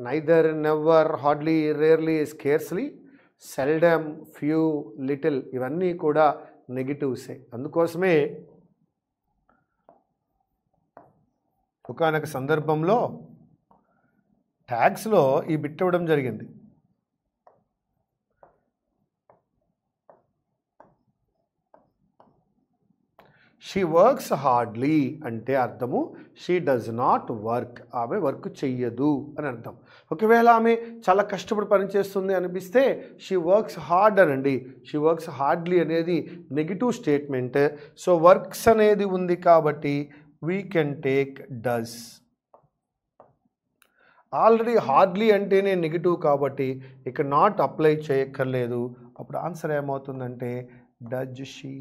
neither, never, hardly, rarely, scarcely, seldom, few, little. ఇవన్నీ కూడా నెగిటివ్సే. అందుకోసమే ఒకానొక సందర్భంలో ట్యాగ్స్లో ఈ bit ఇవ్వడం జరిగింది. షీ వర్క్స్ హార్డ్లీ అంటే అర్థము షీ డస్ నాట్ వర్క్, ఆమె వర్క్ చెయ్యదు అని అర్థం. ఒకవేళ ఆమె చాలా కష్టపడి పనిచేస్తుంది అనిపిస్తే షీ వర్క్స్ హార్డ్ అనండి. షీ వర్క్స్ హార్డ్లీ అనేది నెగిటివ్ స్టేట్మెంట్. సో వర్క్స్ అనేది ఉంది కాబట్టి we can take does. Already hardly అంటేనే నెగిటివ్ కాబట్టి ఇక నాట్ అప్లై చేయక్కర్లేదు. అప్పుడు ఆన్సర్ ఏమవుతుందంటే does she.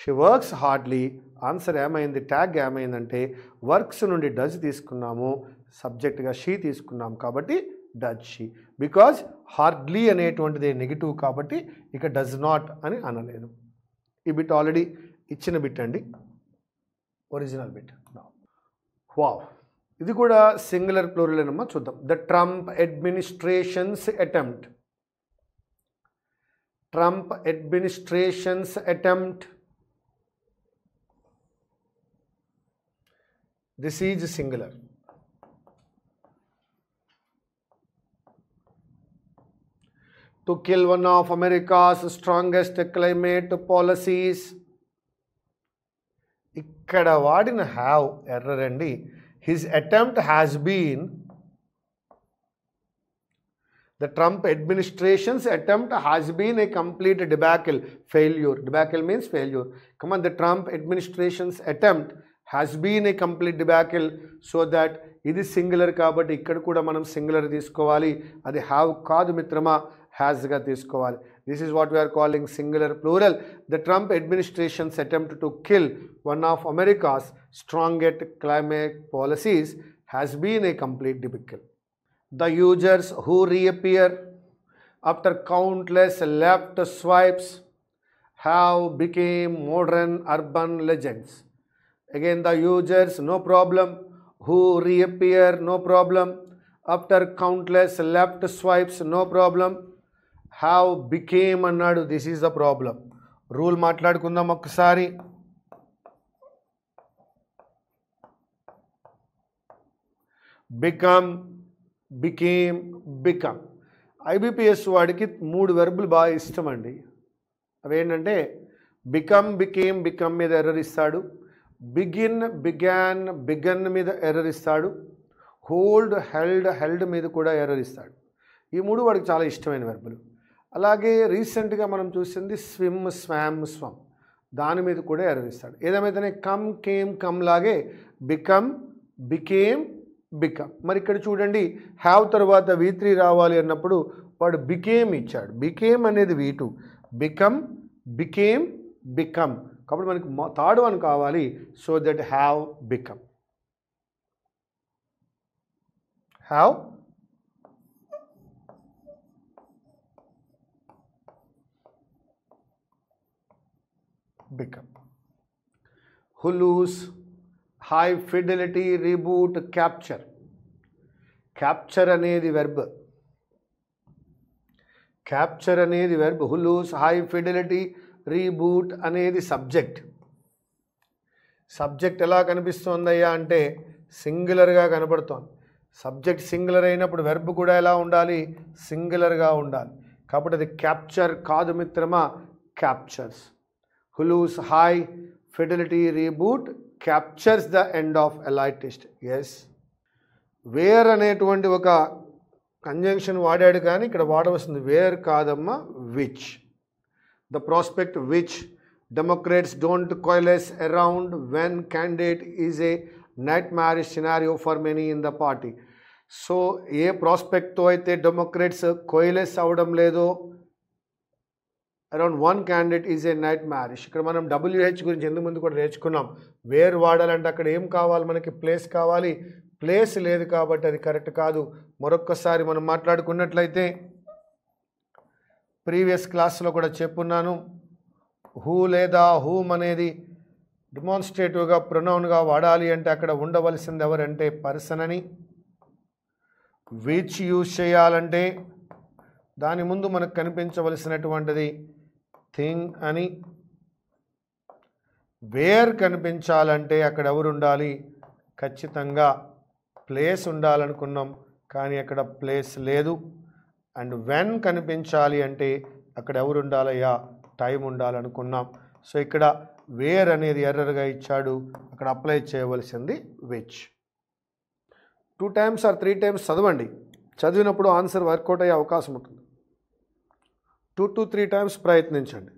She works hardly answer ఏమైంది, ట్యాగ్ ఏమైందంటే వర్క్స్ నుండి డజ్ తీసుకున్నాము, సబ్జెక్ట్గా షీ తీసుకున్నాం కాబట్టి డజ్ షీ. బికాజ్ హార్డ్లీ అనేటువంటిది నెగిటివ్ కాబట్టి ఇక డజ్ నాట్ అని అనలేదు. ఈ బిట్ ఆల్రెడీ ఇచ్చిన బిట్ అండి, ఒరిజినల్ బిట్. వావ్, ఇది కూడా సింగులర్ ప్లూరల్ అనమ్మా. చూద్దాం. The Trump administration's attempt. Trump administration's attempt. This is singular. To kill one of America's strongest climate policies. ఇక్కడ వాడిన హ్యావ్ ఎర్రర్ అండి. His attempt has been, the Trump administration's attempt has been a complete debacle, failure. Debacle means failure. Come on, the Trump administration's attempt has been a complete debacle. So that ఇది singular కాబట్టి ఇక్కడ కూడా మనం singular తీసుకోవాలి. అది have కాదు మిత్రమా, హ్యాజ్గా తీసుకోవాలి. This is what we are calling singular plural. The Trump administration's attempt to kill one of America's strongest climate policies has been a complete debacle. The users who reappear after countless left swipes have become modern urban legends. Again, the users, no problem. Who reappear, no problem. After countless left swipes, no problem. Have became అన్నాడు, this is the problem. Rule మాట్లాడుకుందాం ఒక్కసారి. become, became, become. IBPS వాడికి 3 వెర్బులు బాగా ఇష్టం అండి. అవేంటంటే become, became, become మీద error ఇస్తాడు. బిగిన్, బిగాన్, బిగన్ మీద ఎర్రర్ ఇస్తాడు. హోల్డ్, హెల్డ్, హెల్డ్ మీద కూడా ఎర్రర్ ఇస్తాడు. ఈ 3 వాడికి చాలా ఇష్టమైన వెర్బులు. అలాగే రీసెంట్గా మనం చూసింది స్విమ్, స్వామ్, స్వమ్, దాని మీద కూడా ఎర్రర్ ఇస్తాడు. ఏదేమైతేనే కమ్, కేమ్, కమ్ లాగే బికమ్, బికేమ్, బికమ్. మరి ఇక్కడ చూడండి, హ్యావ్ తర్వాత V3 రావాలి అన్నప్పుడు వాడు బికేమ్ ఇచ్చాడు. బికేమ్ అనేది V2, బికమ్, బికేమ్, బికమ్. కాబట్టి మనకి థర్డ్ వన్ కావాలి. So that have become. Have become. Hulu's, high fidelity, reboot, capture. Capture అనేది వెర్బ్. క్యాప్చర్ అనేది verb. Hulu's, high fidelity, reboot అనేది సబ్జెక్ట్. సబ్జెక్ట్ ఎలా కనిపిస్తోందయ్యా అంటే సింగులర్గా కనపడుతోంది. సబ్జెక్ట్ సింగులర్ అయినప్పుడు వెర్బ్ కూడా ఎలా ఉండాలి, సింగులర్గా ఉండాలి. కాబట్టి అది క్యాప్చర్ కాదు మిత్రమా, captures. Hulu's, high fidelity, reboot captures the end of elite test. Yes, where అనేటువంటి ఒక కంజంక్షన్ వాడాడు కానీ ఇక్కడ వాడవలసింది వేర్ కాదమ్మా, which. The prospect which Democrats don't coalesce around when candidate is a nightmarish scenario for many in the party. సో ఏ ప్రాస్పెక్ట్తో అయితే డెమోక్రేట్స్ కోయిలెస్ అవ్వడం లేదో, around one candidate is a nightmarish. ఇక్కడ మనం WH గురించి ఎందుకు ముందు కూడా నేర్చుకున్నాం. వేర్ వాడాలంటే అక్కడ ఏం కావాలి మనకి, ప్లేస్ కావాలి. ప్లేస్ లేదు కాబట్టి అది కరెక్ట్ కాదు. మరొక్కసారి మనం మాట్లాడుకున్నట్లయితే ప్రీవియస్ క్లాస్లో కూడా చెప్పున్నాను, హూ లేదా హూమ్ అనేది డిమాన్స్ట్రేటివ్గా ప్రొనౌన్గా వాడాలి అంటే అక్కడ ఉండవలసింది ఎవరంటే పర్సన్ అని. విచ్ యూజ్ చేయాలంటే దాని ముందు మనకు కనిపించవలసినటువంటిది థింగ్ అని. వేర్ కనిపించాలంటే అక్కడ ఎవరు ఉండాలి? ఖచ్చితంగా ప్లేస్ ఉండాలనుకున్నాం, కానీ అక్కడ ప్లేస్ లేదు. అండ్ వెన్ కనిపించాలి అంటే అక్కడ ఎవరు ఉండాలయ్యా? టైం ఉండాలనుకున్నాం. సో ఇక్కడ వేర్ అనేది ఎర్రర్గా ఇచ్చాడు, అక్కడ అప్లై చేయవలసింది విచ్. 2 times or 3 times చదవండి. చదివినప్పుడు ఆన్సర్ వర్కౌట్ అయ్యే అవకాశం ఉంటుంది. 2 to 3 times ప్రయత్నించండి.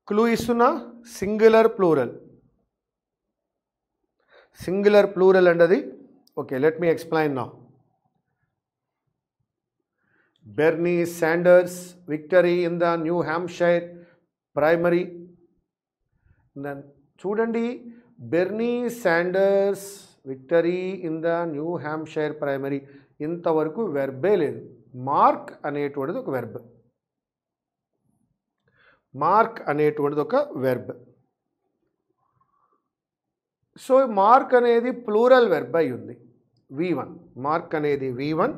క్లూ ఇస్తున్నా, సింగులర్ ప్లూరల్. సింగులర్ ప్లూరల్ అండి. Okay, let me explain now. Bernie Sanders victory in the New Hampshire primary. చూడండి, Bernie Sanders victory in the New Hampshire primary, ఇంతవరకు వెర్బే లేదు. మార్క్ అనేటువంటిది ఒక వెర్బ్. మార్క్ అనేటువంటిది ఒక వెర్బ్. సో మార్క్ అనేది ప్లూరల్ వెర్బ్ అయి ఉంది. V1 మార్క్ అనేది V1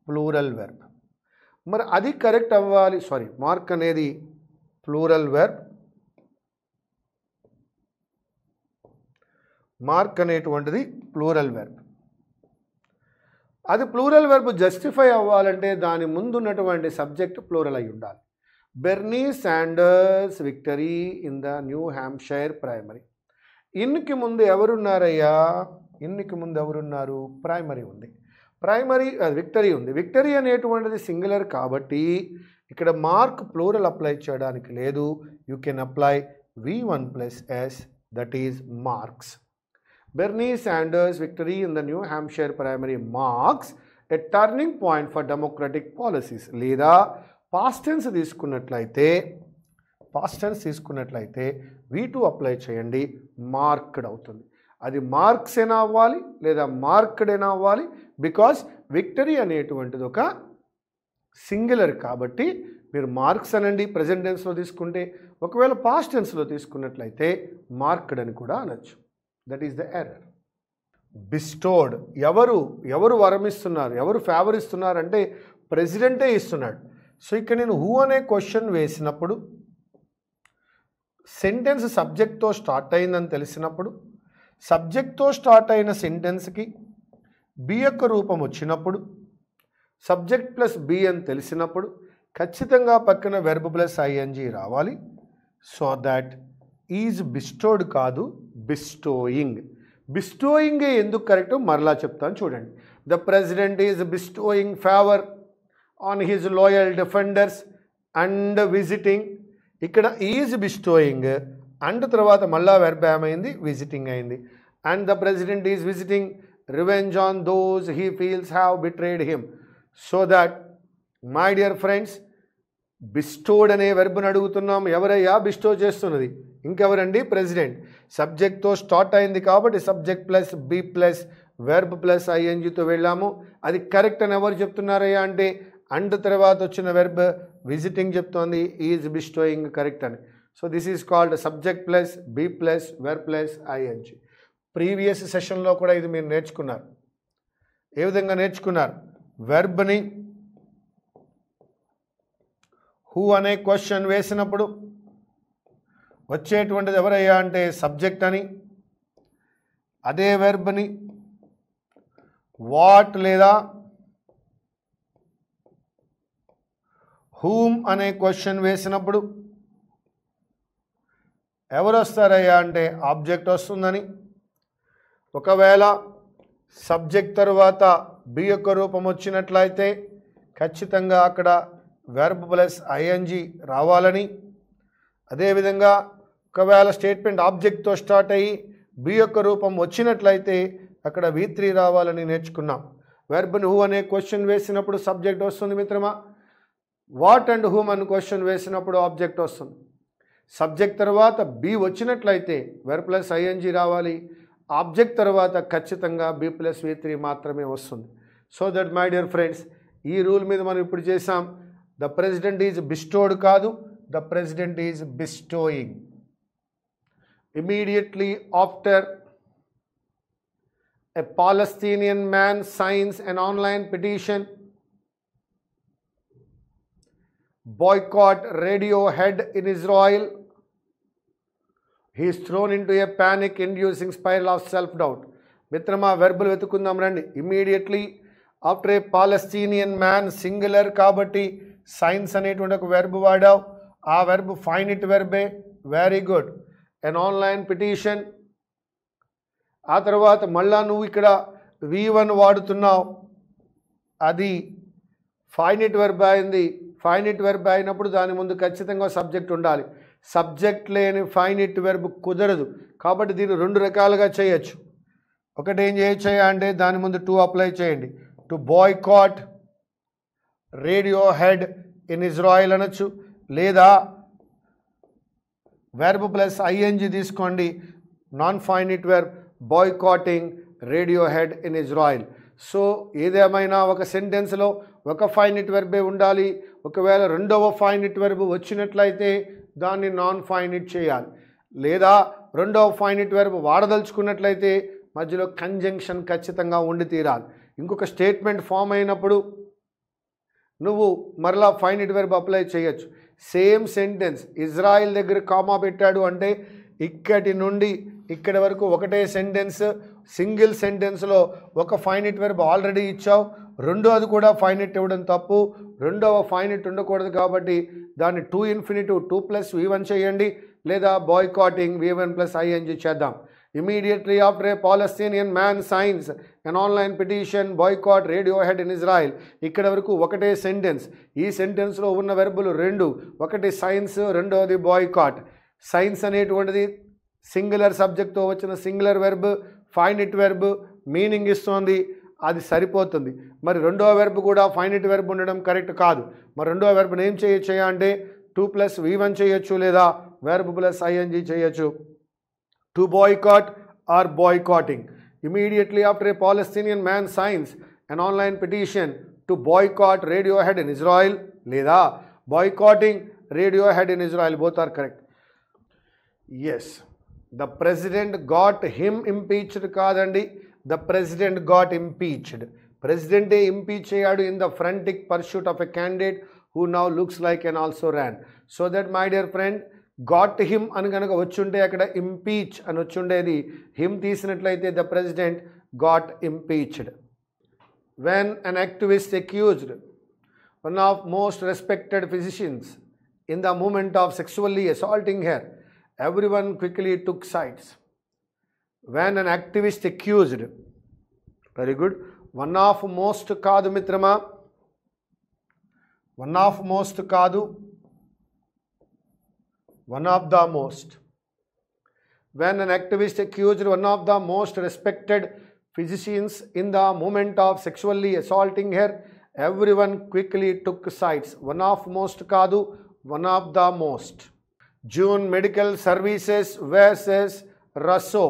ప్లూరల్ వెర్బ్. మరి అది కరెక్ట్ అవ్వాలి. సారీ, మార్క్ అనేది ప్లూరల్ వెర్బ్. మార్క్ అనేటువంటిది ప్లూరల్ వెర్బ్. అది ప్లూరల్ వెర్బ్ జస్టిఫై అవ్వాలంటే దాని ముందు ఉన్నటువంటి సబ్జెక్ట్ ప్లూరల్ అయి ఉండాలి. Bernie Sanders victory in the New Hampshire primary. ఇన్కి ముందు ఎవరున్నారయ్యా? ఇన్కి ముందు ఎవరున్నారు? ప్రైమరీ ఉంది. ప్రైమరీ విక్టరీ ఉంది. విక్టరీ అనేటువంటిది సింగులర్ కాబట్టి ఇక్కడ మార్క్ ప్లూరల్ అప్లై చేయడానికి లేదు. You can apply V1 + S, that is marks. Bernie Sanders victory in the New Hampshire primary marks a turning point for democratic policies. లేదా past tense తీసుకున్నట్లయితే V2 apply చేయండి, marked అవుతుంది. అది marks అయినా అవ్వాలి లేదా మార్క్డ్ అయినా అవ్వాలి. బికాస్ విక్టరీ అనేటువంటిది ఒక సింగులర్ కాబట్టి మీరు మార్క్స్ అనండి ప్రజెంట్ టెన్స్లో తీసుకుంటే. ఒకవేళ పాస్ట్ టెన్స్లో తీసుకున్నట్లయితే మార్క్డ్ అని కూడా అనొచ్చు. That is the error. Bestowed, ఎవరు వరమిస్తున్నారు, ఎవరు ఫేవర్ ఇస్తున్నారు అంటే ప్రెసిడెంటే ఇస్తున్నాడు. సో ఇక్కడ నేను హూ అనే క్వశ్చన్ వేసినప్పుడు సెంటెన్స్ సబ్జెక్ట్తో స్టార్ట్ అయిందని తెలిసినప్పుడు, సబ్జెక్ట్తో స్టార్ట్ అయిన సెంటెన్స్కి బి యొక్క రూపం వచ్చినప్పుడు, సబ్జెక్ట్ ప్లస్ బి అని తెలిసినప్పుడు ఖచ్చితంగా పక్కన వెర్బ్ ప్లస్ ఐఎన్జీ రావాలి. సో దట్ ఈజ్ బిస్టోడ్ కాదు, బిస్టోయింగ్. బిస్టోయింగ్ ఎందుకు కరెక్ట్ మరలా చెప్తాను చూడండి. The president is bestowing favour on his loyal defenders and visiting. ఇక్కడ ఈజ్ బిస్టోయింగ్ అండ్ తర్వాత మళ్ళా వెర్బ్ ఏమైంది? విజిటింగ్ అయింది. And the president is visiting revenge on those he feels have betrayed him. So that my dear friends, bestowed అనే వెర్బ్ని అడుగుతున్నాం. ఎవరయ్యా bestow చేస్తున్నది? ఇంకెవరండి? ప్రెసిడెంట్. సబ్జెక్ట్తో స్టార్ట్ అయింది కాబట్టి subject plus be plus verb plus ఐఎన్జీతో వెళ్ళాము. అది కరెక్ట్ అని ఎవరు చెప్తున్నారయ్యా అంటే అండ్ తర్వాత వచ్చిన వెర్బ్ విజిటింగ్ చెప్తోంది ఈజ్ బిస్టోయింగ్ కరెక్ట్ అని. So this is called subject plus be plus verb plus ING. Previous సెషన్లో కూడా ఇది మీరు నేర్చుకున్నారు. ఏ విధంగా నేర్చుకున్నారు? వెర్బ్ని హూ అనే క్వశ్చన్ వేసినప్పుడు వచ్చేటువంటిది ఎవరయ్యా అంటే సబ్జెక్ట్ అని. అదే వెర్బ్ని వాట్ లేదా హూమ్ అనే క్వశ్చన్ వేసినప్పుడు ఎవరు వస్తారయ్యా అంటే ఆబ్జెక్ట్ వస్తుందని. ఒకవేళ సబ్జెక్ట్ తర్వాత బి యొక్క రూపం వచ్చినట్లయితే ఖచ్చితంగా అక్కడ వెర్బ్ ప్లస్ ఐఎన్జీ రావాలని. అదేవిధంగా ఒకవేళ స్టేట్మెంట్ ఆబ్జెక్ట్తో స్టార్ట్ అయ్యి బి యొక్క రూపం వచ్చినట్లయితే అక్కడ V3 రావాలని నేర్చుకున్నాం. వెర్బ్ని హూ అనే క్వశ్చన్ వేసినప్పుడు సబ్జెక్ట్ వస్తుంది మిత్రమా. వాట్ అండ్ హూమ్ అనే క్వశ్చన్ వేసినప్పుడు ఆబ్జెక్ట్ వస్తుంది. సబ్జెక్ట్ తర్వాత బి వచ్చినట్లయితే వెర్బ్ ప్లస్ ఐఎన్జీ రావాలి. ఆబ్జెక్ట్ తర్వాత ఖచ్చితంగా బి ప్లస్ V3 మాత్రమే వస్తుంది. So that my dear friends, ఈ రూల్ మీద మనం ఇప్పుడు చేసాం. ద ప్రెసిడెంట్ ఈజ్ బిస్టోడ్ కాదు, the president is bestowing. Immediately after a Palestinian man signs an online petition boycott Radiohead in Israel. He is thrown into a panic-inducing spiral of self-doubt. మిత్రమా వెర్బులు వెతుకుందాం రండి. Immediately after a Palestinian man, singular కాబట్టి signs అనేటువంటి ఒక verb వాడావు. ఆ verb finite వెర్బే. Very good. An online petition. ఆ తర్వాత మళ్ళా నువ్వు ఇక్కడ V1 వాడుతున్నావు, అది ఫైనిట్ వెర్బ్ అయింది. ఫైనిట్ వెర్బ్ అయినప్పుడు దాని ముందు ఖచ్చితంగా సబ్జెక్ట్ ఉండాలి. సబ్జెక్ట్ లేని ఫైనిట్ వెర్బ్ కుదరదు. కాబట్టి దీన్ని రెండు రకాలుగా చేయొచ్చు. ఒకటి ఏం చేయొచ్చు అంటే దాని ముందు టు అప్లై చేయండి. To boycott Radiohead in Israel అనొచ్చు, లేదా వెర్బ్ ప్లస్ ఐఎన్జి తీసుకోండి. Non finite verb boycotting Radiohead in Israel. So ఏదేమైనా ఒక సెంటెన్స్లో ఒక ఫైనిట్ వెర్బే ఉండాలి. ఒకవేళ రెండవ ఫైనిట్ వెర్బ్ వచ్చినట్లయితే దాన్ని నాన్ ఫైనిట్ చేయాలి, లేదా రెండవ ఫైనిట్ వెర్బ్ వాడదలుచుకున్నట్లయితే మధ్యలో కంజంక్షన్ ఖచ్చితంగా ఉండి తీరాలి. ఇంకొక స్టేట్మెంట్ ఫామ్ అయినప్పుడు నువ్వు మరలా ఫైనిట్ వెర్బ్ అప్లై చేయొచ్చు. సేమ్ సెంటెన్స్ ఇజ్రాయిల్ దగ్గర కామా పెట్టాడు అంటే ఇక్కడి నుండి ఇక్కడి వరకు ఒకటే సెంటెన్స్. సింగిల్ సెంటెన్స్లో ఒక ఫైనిట్ వెర్బ్ ఆల్రెడీ ఇచ్చావు, రెండోది కూడా ఫైనిట్ ఇవ్వడం తప్పు. రెండవ ఫైనిట్ ఉండకూడదు కాబట్టి దాన్ని టు ఇన్ఫినిటివ్ 2 + V1 చేయండి, లేదా బాయ్కాటింగ్ V1 + ING చేద్దాం. Immediately after a Palestinian man signs an online petition, boycott Radiohead in Israel. ఇక్కడ వరకు ఒకటే సెంటెన్స్. ఈ సెంటెన్స్లో ఉన్న వెర్బులు రెండు, ఒకటి సైన్స్, రెండవది బాయ్కాట్. సైన్స్ అనేటువంటిది సింగులర్ సబ్జెక్ట్తో వచ్చిన singular verb, finite verb, meaning ఇస్తోంది, అది సరిపోతుంది. మరి రెండవ వెర్బ్ కూడా ఫైనిట్ వెర్బ్ ఉండడం కరెక్ట్ కాదు. మరి రెండవ వెర్బ్ని ఏం చేయొచ్చు అంటే 2 + V1 చేయొచ్చు, లేదా వెర్బ్ ప్లస్ ING చేయొచ్చు. To boycott or boycotting. Immediately after a Palestinian man signs an online petition to boycott Radiohead in Israel, లేదా boycotting Radiohead in Israel, both are correct. Yes, the president got him impeached కాదండి, the president got impeached. President impeach చేయడు in the frantic pursuit of a candidate who now looks like and also ran. So that my dear friend, got him అని కనుక వచ్చుంటే అక్కడ impeach అని వచ్చుండేది. Him తీసినట్లయితే the president got impeached. When an activist accused one of most respected physicians in the moment of sexually assaulting her, everyone quickly took sides. When an activist accused. Very good. One of most కాదు మిత్రమా, one of most కాదు, one of the most. When an activist accused one of the most respected physicians in the moment of sexually assaulting her, everyone quickly took sides. One of most kaadu, one of the most. June Medical Services versus Russo.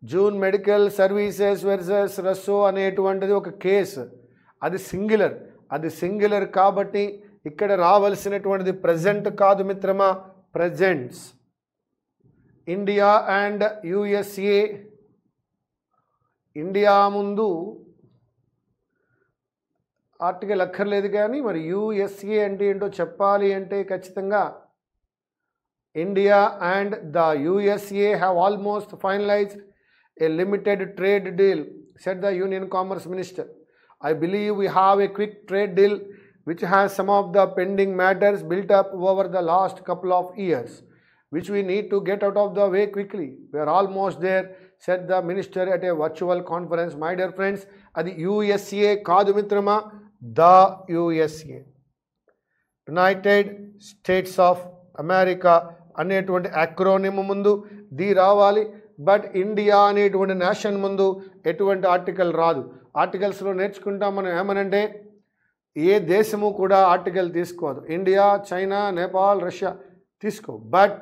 June Medical Services versus Russo అనేటువంటిది ఒక case. అది singular కాబట్టి ఇక్కడ రావాల్సినటువంటిది present కాదు మిత్రమా, presents. India and USA. India ముందు article అక్కర్లేదు, కానీ మరి USA అంటే ఏంటో చెప్పాలి అంటే ఖచ్చితంగా India and the USA have almost finalised a limited trade deal, said the union commerce minister. I believe we have a quick trade deal which has some of the pending matters built up over the last couple of years, which we need to get out of the way quickly. We are almost there, said the minister at a virtual conference. My dear friends, adi USA kaadu mitrama, the USA, United States of America అనేటువంటి acronym ముందు the రావాలి. But India అనేటువంటి nation ముందు ఎటువంటి article రాదు. ఆర్టికల్స్లో నేర్చుకుంటాం మనం ఏమనంటే ఏ దేశము కూడా ఆర్టికల్ తీసుకోదు. ఇండియా, చైనా, నేపాల్, రష్యా తీసుకో. బట్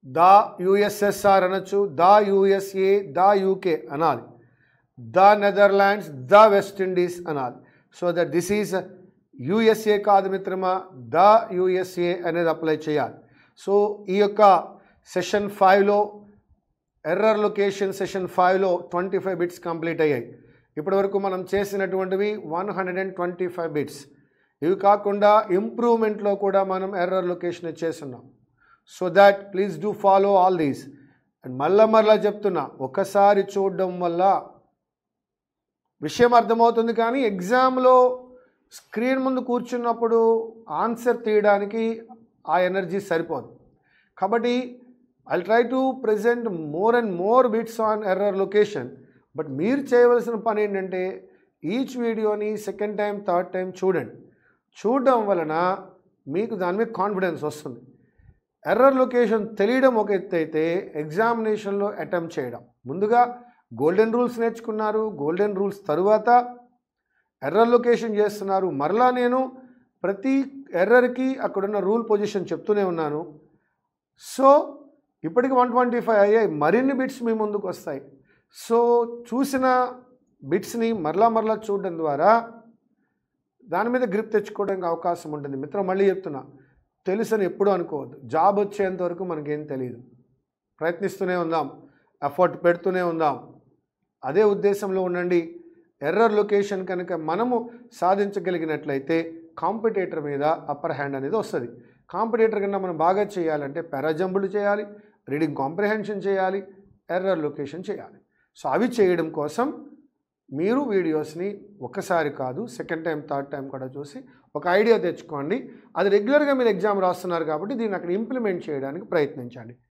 ద USSR అనొచ్చు, ద USA, ద UK అనాలి, the Netherlands, the West Indies అనాలి. So that this is USA కాదు మిత్రమా, ద USA అనేది అప్లై చేయాలి. సో ఈ యొక్క సెషన్ 5లో ఎర్రర్ లొకేషన్ సెషన్ 5లో 25 బిట్స్ కంప్లీట్ అయ్యాయి. ఇప్పటి వరకు మనం చేసినటువంటివి 125 బిట్స్. ఇవి కాకుండా ఇంప్రూవ్మెంట్లో కూడా మనం ఎర్రర్ లొకేషన్ ఇచ్చేస్తున్నాం. So that please do follow all these. And మళ్ళా చెప్తున్నా, ఒకసారి చూడడం వల్ల విషయం అర్థమవుతుంది, కానీ ఎగ్జామ్లో స్క్రీన్ ముందు కూర్చున్నప్పుడు ఆన్సర్ తీయడానికి ఆ ఎనర్జీ సరిపోదు. కాబట్టి I'll try to present more and more bits on error location. But మీరు చేయవలసిన పని ఏంటంటే ఈచ్ వీడియోని సెకండ్ టైం థర్డ్ టైం చూడండి. చూడడం వలన మీకు దాని మీద కాన్ఫిడెన్స్ వస్తుంది. ఎర్రర్ లొకేషన్ తెలియడం ఒక ఎత్తు అయితే ఎగ్జామినేషన్లో అటెంప్ట్ చేయడం. ముందుగా గోల్డెన్ రూల్స్ నేర్చుకున్నారు, గోల్డెన్ రూల్స్ తరువాత ఎర్రర్ లొకేషన్ చేస్తున్నారు. మరలా నేను ప్రతి ఎర్రర్కి అక్కడున్న రూల్ పొజిషన్ చెప్తూనే ఉన్నాను. సో ఇప్పటికి 125 అయ్యాయి, మరిన్ని బిట్స్ మీ ముందుకు వస్తాయి. సో చూసిన బిట్స్ని మరలా చూడడం ద్వారా దాని మీద గ్రిప్ తెచ్చుకోవడానికి అవకాశం ఉంటుంది. మిత్రం, మళ్ళీ చెప్తున్నా, తెలుసని ఎప్పుడూ అనుకోవద్దు. జాబ్ వచ్చేంత వరకు మనకేం తెలియదు. ప్రయత్నిస్తూనే ఉందాం, ఎఫర్ట్ పెడుతూనే ఉందాం, అదే ఉద్దేశంలో ఉండండి. ఎర్రర్ లొకేషన్ కనుక మనము సాధించగలిగినట్లయితే కాంపిటేటర్ మీద అప్పర్ హ్యాండ్ అనేది వస్తుంది. కాంపిటేటర్ కన్నా మనం బాగా చేయాలంటే పారాజంబుల్ చేయాలి, రీడింగ్ కాంప్రిహెన్షన్ చేయాలి, ఎర్రర్ లొకేషన్ చేయాలి. సో అవి చేయడం కోసం మీరు వీడియోస్ని ఒకసారి కాదు, సెకండ్ టైం థర్డ్ టైం కూడా చూసి ఒక ఐడియా తెచ్చుకోండి. అది రెగ్యులర్గా మీరు ఎగ్జామ్ రాస్తున్నారు కాబట్టి దీన్ని అక్కడ ఇంప్లిమెంట్ చేయడానికి ప్రయత్నించండి.